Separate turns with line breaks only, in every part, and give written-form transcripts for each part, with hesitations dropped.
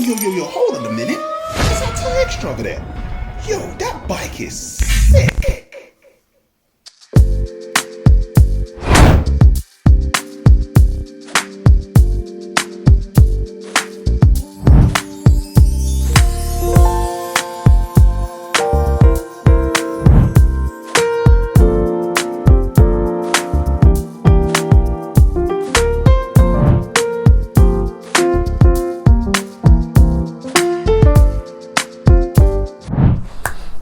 yo, hold on a minute. What's that Tyxtra over there? Yo, that bike is sick.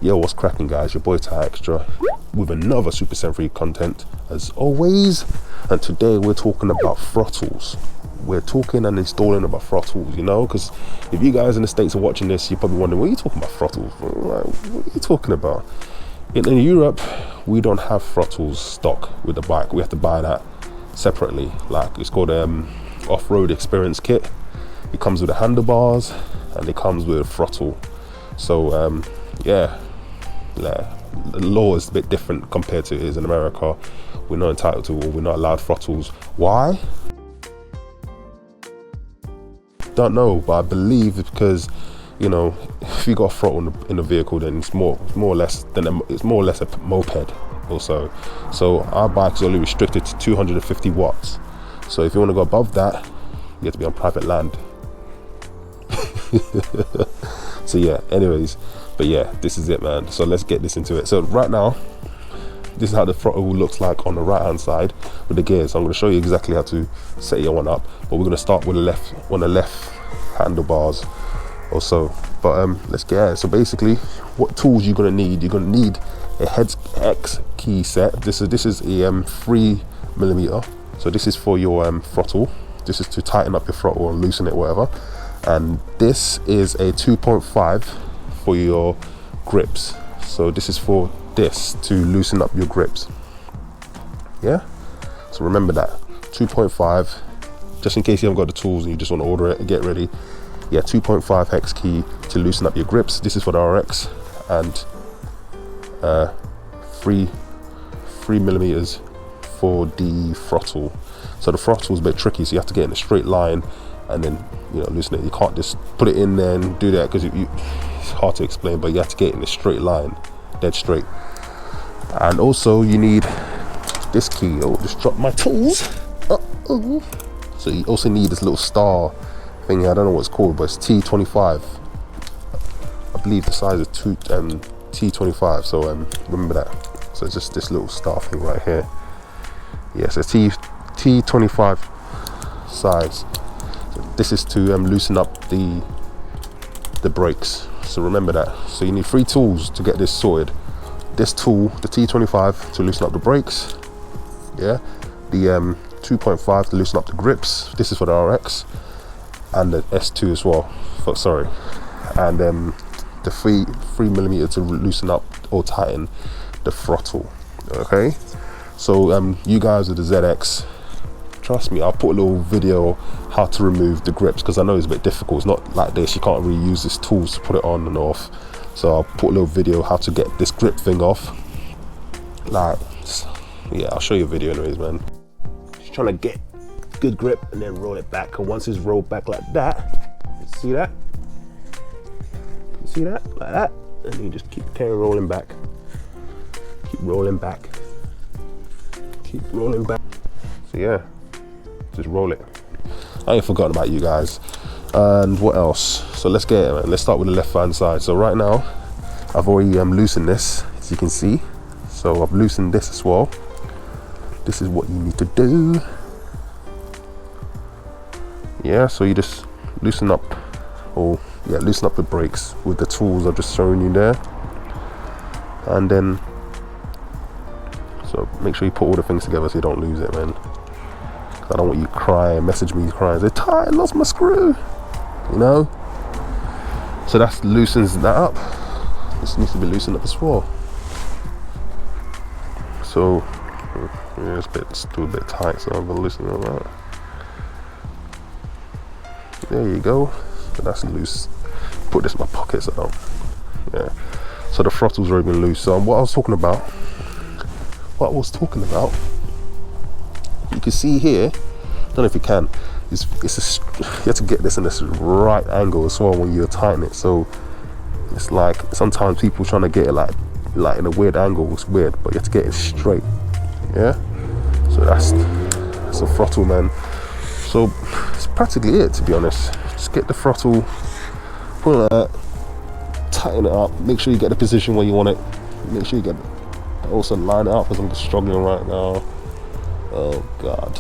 Yo, what's cracking, guys? Your boy Tyxtra with another SUPER73 content as always, and today we're talking about throttles. We're talking and installing about throttles, you know, because if you guys in the States are watching this, you're probably wondering, what are you talking about throttles? What are you talking about? In Europe, we don't have throttles stock with the bike. We have to buy that separately. Like, it's called off-road experience kit. It comes with the handlebars and it comes with a throttle. So yeah, the law is a bit different compared to it is in America. We're not entitled to, or we're not allowed throttles. Why? Don't know, but I believe it's because, you know, if you got a throttle in the vehicle, then it's more or less a moped also. So our bike is only restricted to 250 watts. So if you want to go above that, you have to be on private land. So yeah, anyways, but yeah, this is it, man. So let's get this into it. So right now, this is how the throttle looks like on the right hand side with the gears. So I'm going to show you exactly how to set your one up, but we're going to start with the left handlebars or so. But let's get it. So basically, what tools you're going to need? You're going to need a hex key set. This is a 3mm. So this is for your throttle. This is to tighten up your throttle or loosen it, whatever. And this is a 2.5 for your grips. So this is for this to loosen up your grips. Yeah, so remember that 2.5, just in case you haven't got the tools and you just want to order it and get ready. Yeah, 2.5 hex key to loosen up your grips. This is for the RX, and 3mm for the throttle. So the throttle is a bit tricky, so you have to get in a straight line and then, you know, loosen it. You can't just put it in there and do that, because it's hard to explain, but you have to get in a straight line, dead straight. And also you need this key. Oh, just dropped my tools. So you also need this little star thing. I don't know what it's called, but it's T25. I believe the size is T25. So remember that. So it's just this little star thing right here. Yes, it's T25 size. This is to loosen up the brakes. So remember that. So you need 3 tools to get this sorted. This tool, the T25, to loosen up the brakes. Yeah. The 2.5 to loosen up the grips. This is for the RX, and the S2 as well. Sorry. And the 3mm to loosen up or tighten the throttle. Okay. So you guys with the ZX, trust me, I'll put a little video how to remove the grips, because I know it's a bit difficult. It's not like this, you can't really use these tools to put it on and off. So I'll put a little video how to get this grip thing off. Like, yeah, I'll show you a video anyways, man. Just trying to get good grip and then roll it back. And once it's rolled back like that, see that? You see that? Like that. And you just keep rolling back. Keep rolling back. Keep rolling back. So yeah, just roll it. I ain't forgotten about you guys. And what else? So let's get it, man. Let's start with the left hand side. So right now, I've already loosened this, as you can see. So I've loosened this as well. This is what you need to do. Yeah, so you just loosen up, loosen up the brakes with the tools I've just shown you there. And then, so make sure you put all the things together so you don't lose it, man. I don't want you crying, message me crying, say, Ty, I lost my screw, you know? So that loosens that up. This needs to be loosened up as well. So, yeah, it's still a bit tight, so I'm gonna loosen it up. There you go. So that's loose. Put this in my pocket so I don't, yeah. So the throttle's already been loose. So what I was talking about, you can see here, I don't know if you can you have to get this in this right angle as well when you tighten it. So it's like sometimes people trying to get it like in a weird angle. It's weird, but you have to get it straight. Yeah. So that's a throttle, man. So it's practically it, to be honest. Just get the throttle, pull it out, tighten it up, make sure you get the position where you want it, make sure you get it. Also line it up, because I'm just struggling right now. Oh god.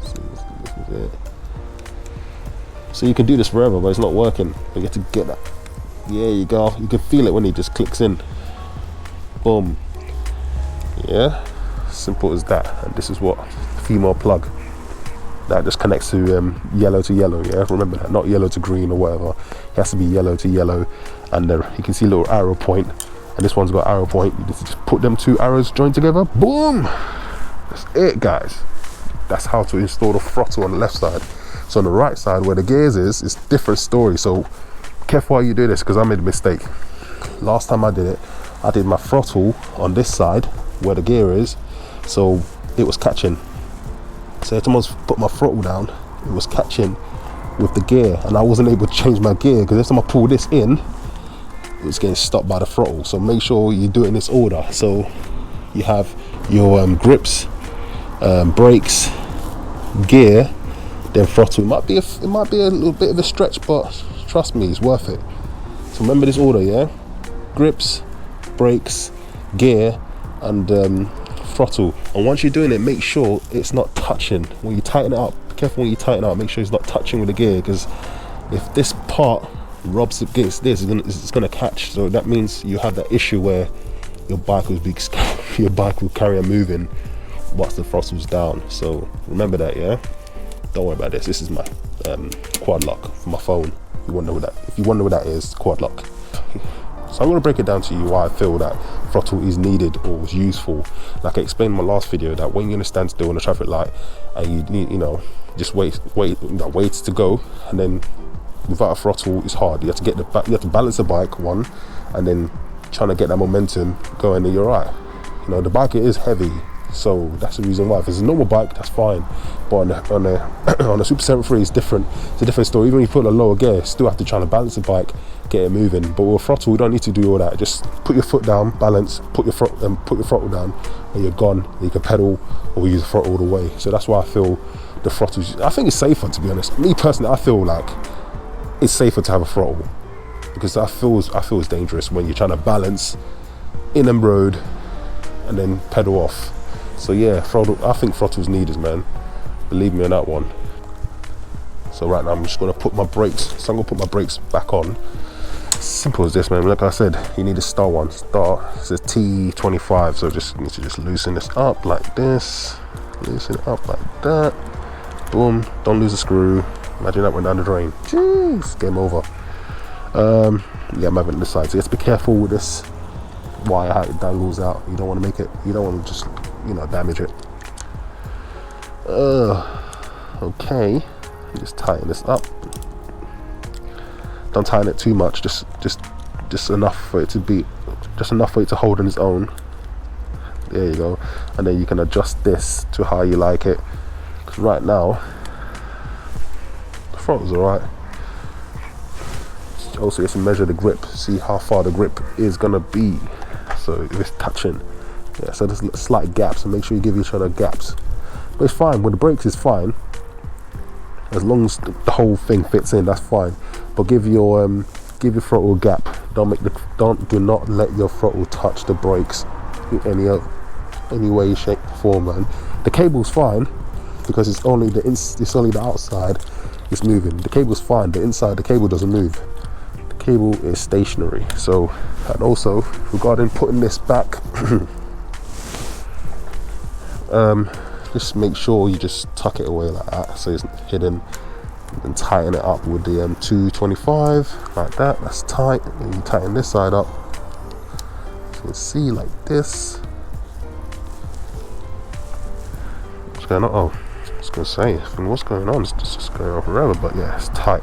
See, this is it. So you can do this forever, but it's not working. But you have to get that. There you go. You can feel it when it just clicks in. Boom. Yeah, simple as that. And this is what female plug that just connects to yellow to yellow. Yeah, remember that, not yellow to green or whatever. It has to be yellow to yellow. And you can see a little arrow point, and this one's got arrow point. You just put them two arrows joined together. Boom. That's it, guys. That's how to install the throttle on the left side. So on the right side where the gears is, it's a different story. So careful how you do this, because I made a mistake. Last time I did it, I did my throttle on this side where the gear is, so it was catching. So every time I put my throttle down, it was catching with the gear, and I wasn't able to change my gear because every time I pull this in, it was getting stopped by the throttle. So make sure you do it in this order. So you have your grips, brakes, gear, then throttle. It might be a little bit of a stretch, but trust me, it's worth it. So remember this order, yeah? Grips, brakes, gear, and throttle. And once you're doing it, make sure it's not touching when you tighten it up. Be careful when you tighten it up, make sure it's not touching with the gear, because if this part rubs against this, it's gonna catch. So that means you have that issue where your bike will carry on moving whilst the throttle's down. So remember that, yeah? Don't worry about this. This is my quad lock for my phone. If you wonder what that is, quad lock. So I'm going to break it down to you why I feel that throttle is needed or is useful. Like I explained in my last video, that when you're in a standstill on a traffic light and you need, just wait to go, and then without a throttle it's hard. You have to balance the bike, one, and then trying to get that momentum going, and you're right. The bike, it is heavy, so that's the reason why. If it's a normal bike, that's fine, but on a Super 73, it's different. It's a different story. Even when you put a lower gear, you still have to try to balance the bike, get it moving. But with a throttle, you don't need to do all that. Just put your foot down, balance, put your throttle down, and you're gone. You can pedal or use the throttle all the way. So that's why I feel the throttle, I think it's safer, to be honest. Me personally, I feel like it's safer to have a throttle, because I feel it's dangerous when you're trying to balance in a road and then pedal off. So yeah, throttle, I think throttle's needed, man. Believe me on that one. So right now I'm just gonna put my brakes. So I'm gonna put my brakes back on. Simple as this, man. Like I said, you need a star one. Star, it says T25. So you need to just loosen this up like this. Loosen it up like that. Boom. Don't lose a screw. Imagine that went down the drain. Jeez, game over. Yeah, I'm having it this side. So you have to be careful with this wire, how it dangles out. You don't want to make it. You don't want to just damage it. Okay, just tighten this up. Don't tighten it too much, just enough for it to be, just enough for it to hold on its own. There you go. And then you can adjust this to how you like it, because right now the throttle's alright. Also, you have to measure the grip, see how far the grip is gonna be. So if it's touching, yeah, so there's slight gaps, and make sure you give each other gaps. But it's fine, with the brakes it's fine. As long as the whole thing fits in, that's fine. But give your throttle a gap. Do not let your throttle touch the brakes in any way, shape, or form, man. The cable's fine, because it's only the outside is moving. The cable's fine, but inside the cable doesn't move. The cable is stationary. So, and also regarding putting this back, just make sure you just tuck it away like that, so it's hidden, and tighten it up with the 225 like that. That's tight. And you tighten this side up, so you can see like this. What's going on? Oh, I was gonna say, what's going on? It's just going on forever, but yeah, it's tight.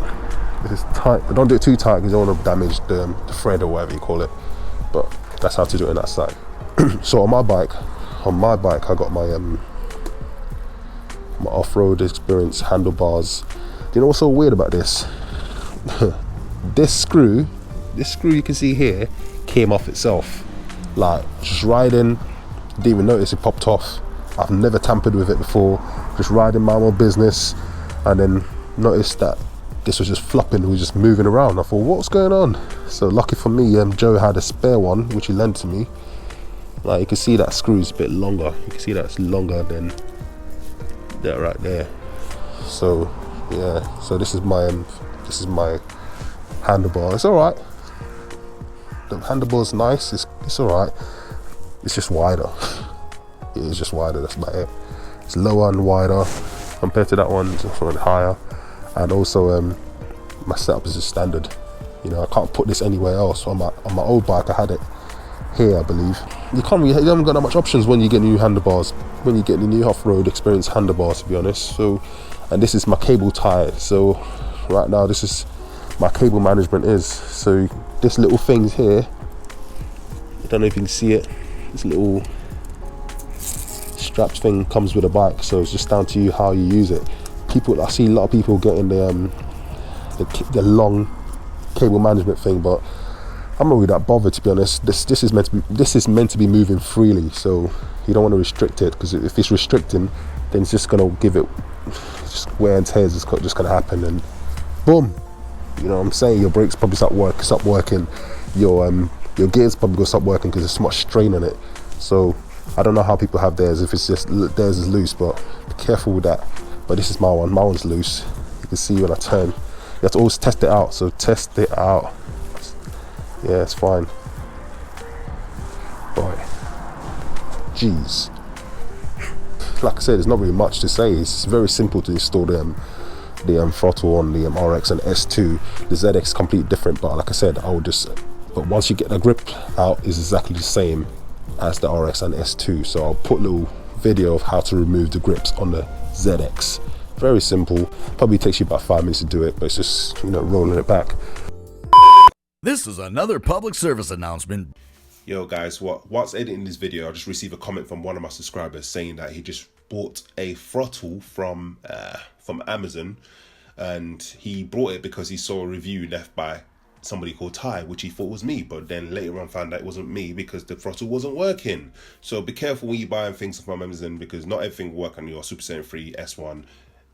This is tight, but don't do it too tight, because you don't want to damage the thread or whatever you call it. But that's how to do it on that side. So on my bike, I got my my off-road experience handlebars. You know what's so weird about this? This screw you can see here came off itself. Like, just riding, didn't even notice it popped off. I've never tampered with it before, just riding my own business, and then noticed that this was just flopping, it was just moving around. I thought, what's going on? So lucky for me, Joe had a spare one which he lent to me. Like, you can see that screw is a bit longer. You can see that's longer than that right there. So yeah, so this is my handlebar. It's all right. The handlebar's nice. It's all right. It's just wider. It's just wider. That's about it. It's lower and wider compared to that one. It's also higher, and also my setup is just standard. You know, I can't put this anywhere else. On my old bike, I had it here, I believe. You haven't got that much options when you get new handlebars, when you get the new off-road experience handlebars, to be honest. So, and this is my cable tie. So right now, this is my cable management is. So this little thing's here. I don't know if you can see it. This little strap thing comes with a bike, so it's just down to you how you use it. I see a lot of people getting the long cable management thing, but I'm not really that bothered, to be honest. This is meant to be moving freely, so you don't want to restrict it, because if it's restricting, then it's just gonna give it just wear and tears. It's just gonna happen, and boom. You know what I'm saying? Your brakes probably stop working. Your gears probably gonna stop working because there's so much strain on it. So I don't know how people have theirs, if it's just theirs is loose, but be careful with that. But this is my one. My one's loose. You can see when I turn. You have to always test it out. So test it out. Yeah, it's fine. Boy, jeez. Like I said, there's not really much to say. It's very simple to install the throttle on the RX and S2. The ZX is completely different, but like I said, but once you get the grip out, it's exactly the same as the RX and S2. So I'll put a little video of how to remove the grips on the ZX. Very simple. Probably takes you about 5 minutes to do it, but it's just, you know, rolling it back.
This is another public service announcement.
Yo guys, whilst editing this video, I just received a comment from one of my subscribers saying that he just bought a throttle from Amazon, and he bought it because he saw a review left by somebody called Ty, which he thought was me, but then later on found out it wasn't me because the throttle wasn't working. So be careful when you're buying things from Amazon, because not everything will work on your SUPER73, S1,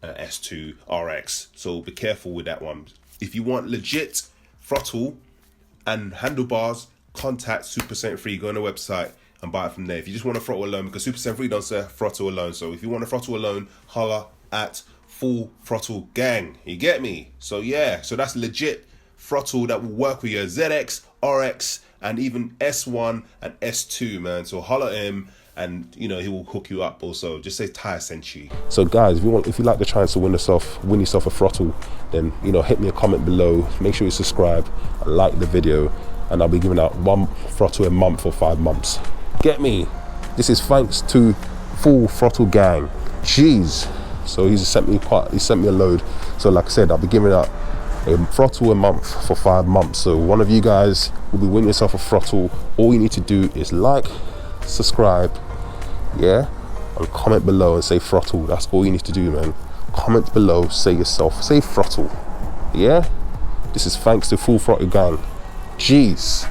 S2, RX. So be careful with that one. If you want legit throttle and handlebars, contact SUPER73. Go on the website and buy it from there. If you just want a throttle alone, because SUPER73 don't sell throttle alone. So if you want a throttle alone, holla at Full Throttle Gang. You get me? So yeah, so that's legit throttle that will work with your ZX, RX, and even S1 and S2, man. So holla at him, and you know he will hook you up. Also, just say Ty sent you.
So guys, if you like the chance to win yourself a throttle, then you know, hit me a comment below. Make sure you subscribe and like the video, and I'll be giving out 1 throttle a month for 5 months. Get me? This is thanks to Full Throttle Gang. Jeez. So he sent me a load. So like I said, I'll be giving out a throttle a month for 5 months. So one of you guys will be winning yourself a throttle. All you need to do is like, subscribe, yeah, and comment below and say throttle. That's all you need to do, man. Comment below, say throttle, yeah. This is thanks to Full Throttle Gang. Jeez.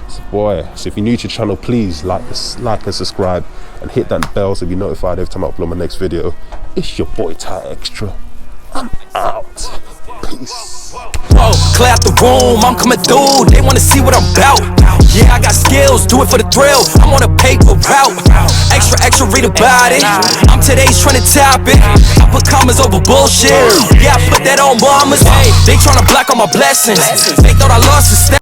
So boy, so if you're new to the channel, please like and subscribe and hit that bell so you'll be notified every time I upload my next video. It's your boy Tyxtra. I'm out. Peace.
Whoa, clear out the room, I'm coming through. They wanna see what I'm about. Yeah, I got skills, do it for the thrill. I'm on a paper route. Extra, read about it. I'm today's trying to top it. I put commas over bullshit. Yeah, I put that on mamas. Hey, they tryna block all my blessings. They thought I lost a step.